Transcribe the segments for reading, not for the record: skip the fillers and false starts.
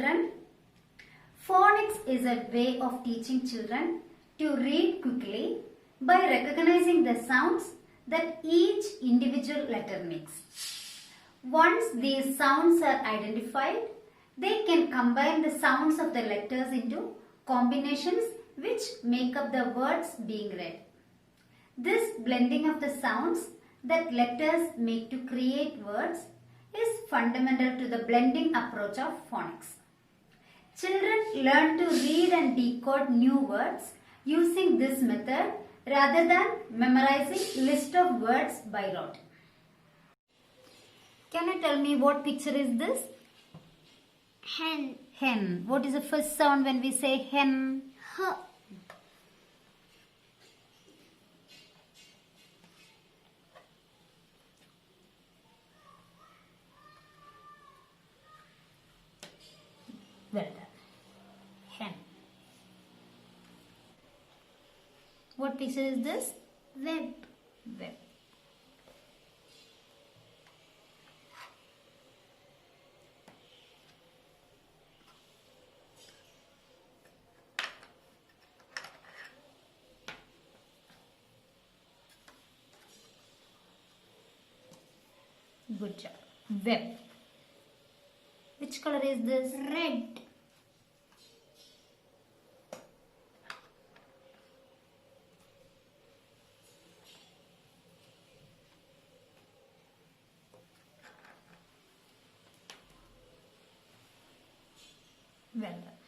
children. Phonics is a way of teaching children to read quickly by recognizing the sounds that each individual letter makes. Once these sounds are identified, they can combine the sounds of the letters into combinations which make up the words being read. This blending of the sounds that letters make to create words is fundamental to the blending approach of phonics. Children learn to read and decode new words using this method rather than memorizing list of words by rote. Can you tell me what picture is this? Hen. Hen. What is the first sound when we say hen? H. Well done. Hen. What picture is this? Web. Web. Good job. Web. Which color is this? Red. Well done.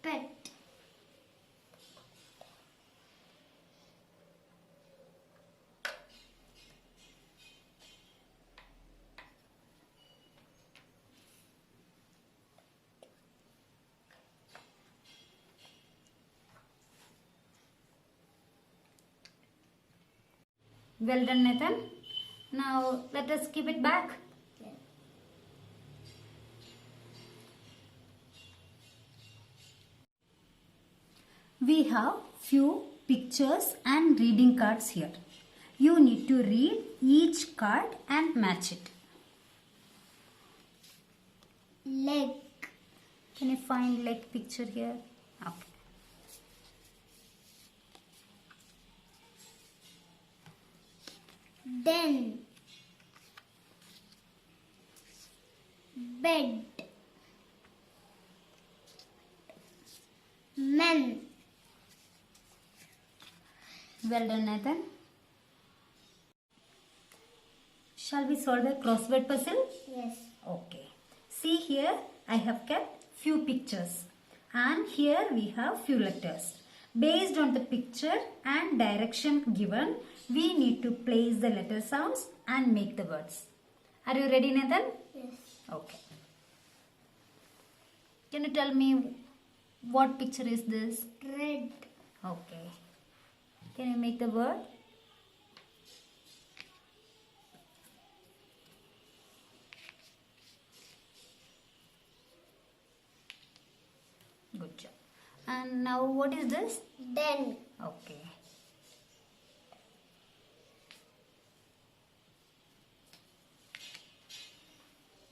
Pet. Well done, Nathan. Now let us keep it back. We have few pictures and reading cards here. You need to read each card and match it. Leg. Can you find leg picture here? Okay. Den. Bed. Men. Well done, Nathan. Shall we solve a crossword puzzle? Yes. Okay. See here, I have kept few pictures and here we have few letters. Based on the picture and direction given, we need to place the letter sounds and make the words. Are you ready, Nathan? Yes. Okay. Can you tell me what picture is this? Red. Okay. Can you make the word? Good job. And now what is this? Den. Okay.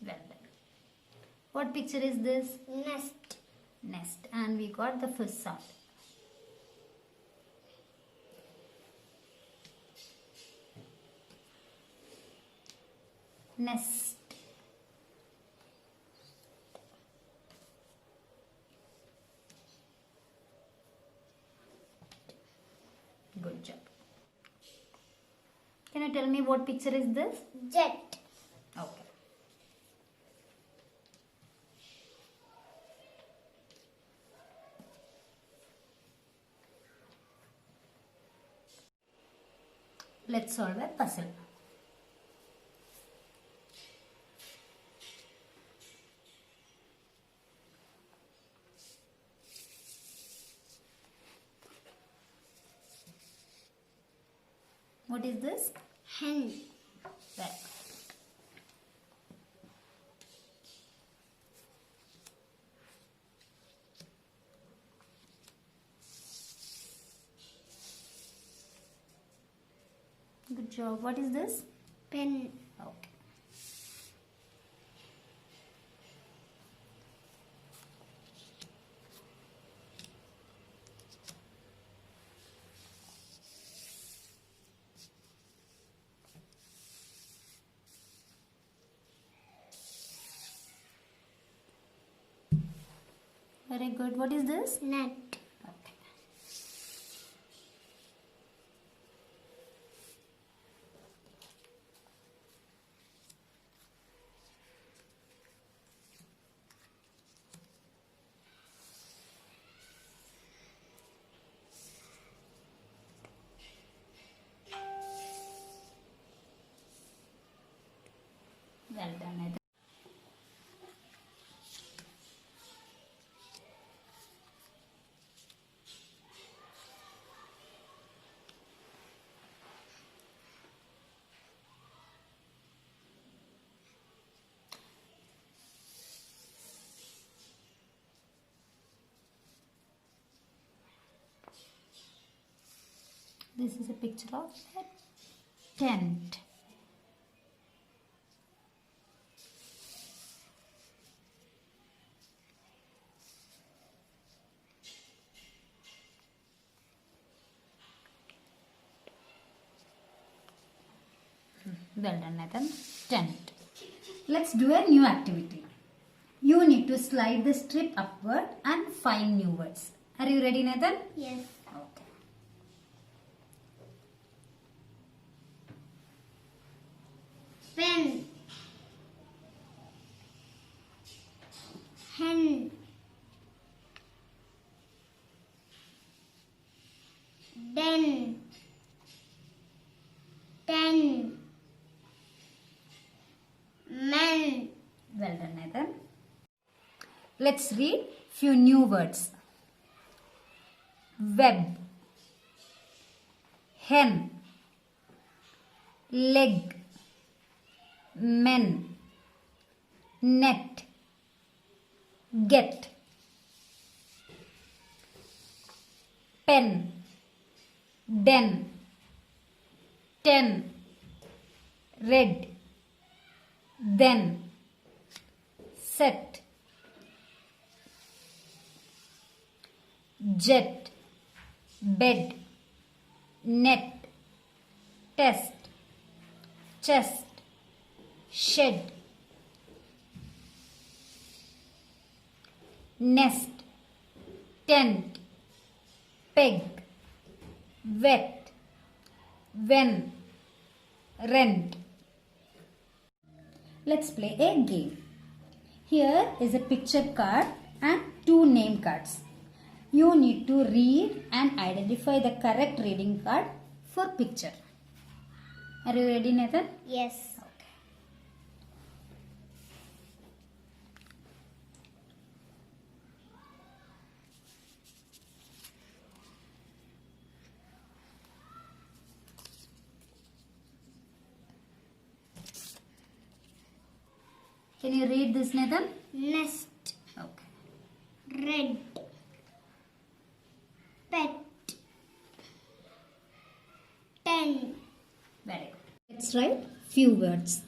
Well done. What picture is this? Nest. Nest. And we got the first sound. Nest. Good job. Can you tell me what picture is this? Jet. Okay. Let's solve a puzzle. What is this? Hen. Right. Good job. What is this? Pen. Okay. Very good. What is this? Net. Okay. Well done, Nathan. This is a picture of a tent. Well done, Nathan. Tent. Let's do a new activity. You need to slide the strip upward and find new words. Are you ready, Nathan? Yes. Okay. Pen. Hen. Den. Ten. Men. Well done, Nathan. Let's read few new words. Web, hen, leg, men, net, get, pen, den, ten, red, then, set, jet, bed, net, test, chest, shed, nest, tent, peg, wet, when, rent. Let's play a game. Here is a picture card and two name cards. You need to read and identify the correct reading card for picture. Are you ready, Nathan? Yes. Okay. Can you read this, Nathan? Nest. Okay. Red. Pet. Ten. Very good. Let's write few words.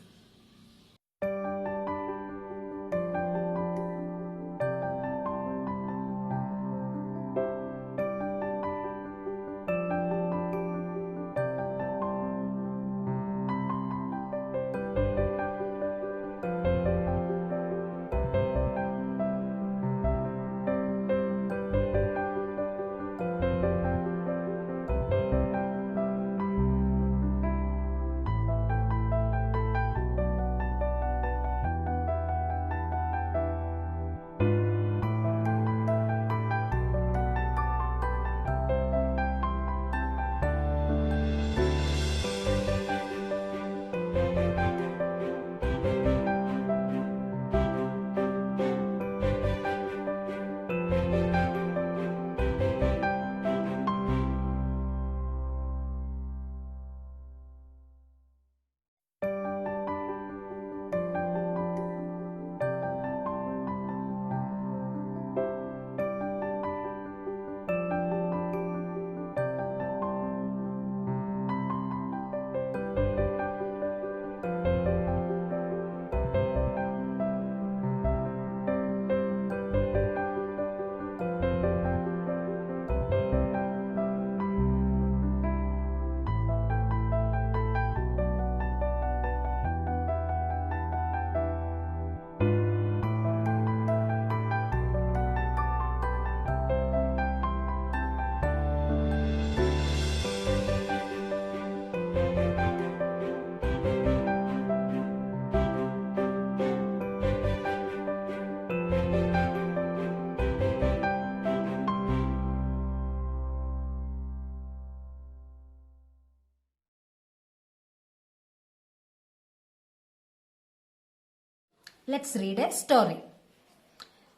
Let's read a story.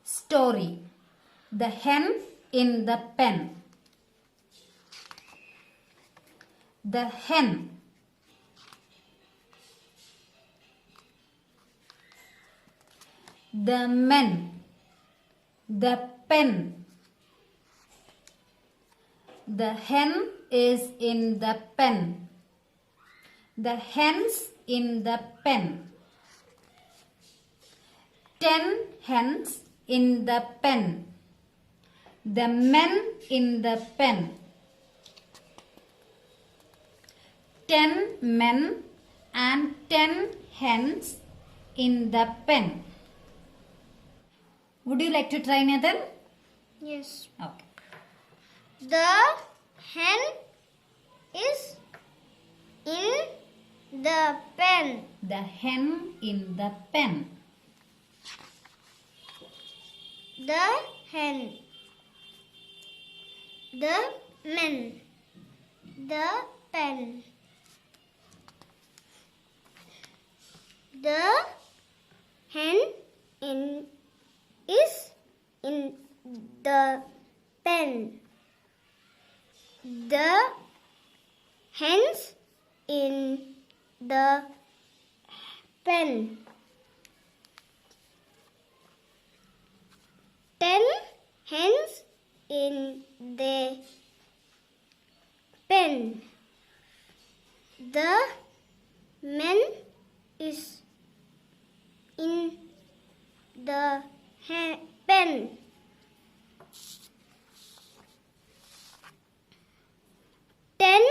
Story. The hen in the pen. The hen. The men. The pen. The hen is in the pen. The hens in the pen. 10 hens in the pen. The men in the pen. 10 men and 10 hens in the pen. Would you like to try Nathan? Yes. Okay. The hen is in the pen. The hen in the pen. The hen. The men. The pen. The hen is in the pen. The hens in the pen. 10 hens in the pen. The man is in the pen. 10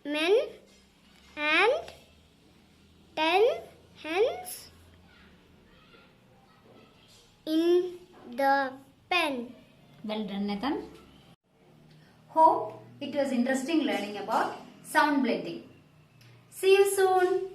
men and 10 hens in the pen. Well done, Nathan. Hope it was interesting learning about sound blending. See you soon.